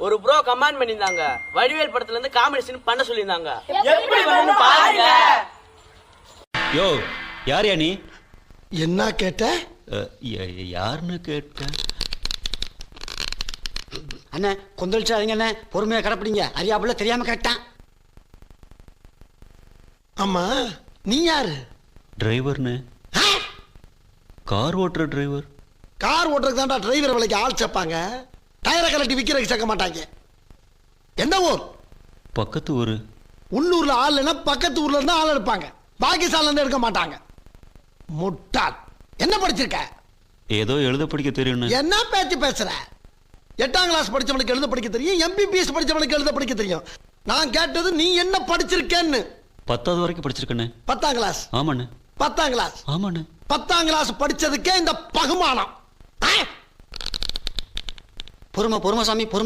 ஒரு bro comment பண்ணிருந்தாங்க, வடிவேல் படத்துல இருந்து காமெடி சீன் பண்ண சொல்லியிருந்தாங்க. எப்படி பண்ணணும் பாருங்க. யோ யார் நீ? என்ன கேட்ட? யாருன்னு கேட்ட? அண்ணே கொந்தளிச்சாதீங்க அண்ணே, பொறுமையா கடப்பிடிங்க. அறியாப்புல தெரியாம கேட்டான். ஆமா நீ யாரு? டிரைவர்னு. கார் ஓட்டுற டிரைவர். கார் ஓட்டுறதுக்கு தான்டா டிரைவர் வேலைக்கு ஆள் சேர்ப்பாங்க. டயரை கலட்டி விற்கிறதுக்கு சேர்க்க மாட்டாங்க. எந்த ஊர்? பக்கத்து ஊரு. உள்ளூர்ல ஆள் இல்லைன்னா பக்கத்து ஊர்ல இருந்தா ஆள் எடுப்பாங்க. பாகிஸ்தான்ல இருந்து எடுக்க மாட்டாங்க. முட்டாள். என்ன படிச்சிருக்க? ஏதோ எழுத படிக்க தெரியும். என்ன பேச்சு பேசுற? 8ஆம் கிளாஸ் படிச்சவனுக்கு எழுத படிக்க தெரியும், MBBS படிச்சவனுக்கு எழுத படிக்க தெரியும். நான் கேட்டது நீ என்ன படிச்சிருக்கேன்னு. 10வது வரைக்கும் படிச்சிருக்கேன்னு. 10ஆம் கிளாஸ்? ஆமாண்ணே. 10ஆம் கிளாஸ்? ஆமாண்ணே. 10ஆம் கிளாஸ் படிச்சதுக்கே இந்த பகுமானம். பொறுமை பொறுமை சாமி பொறுமை.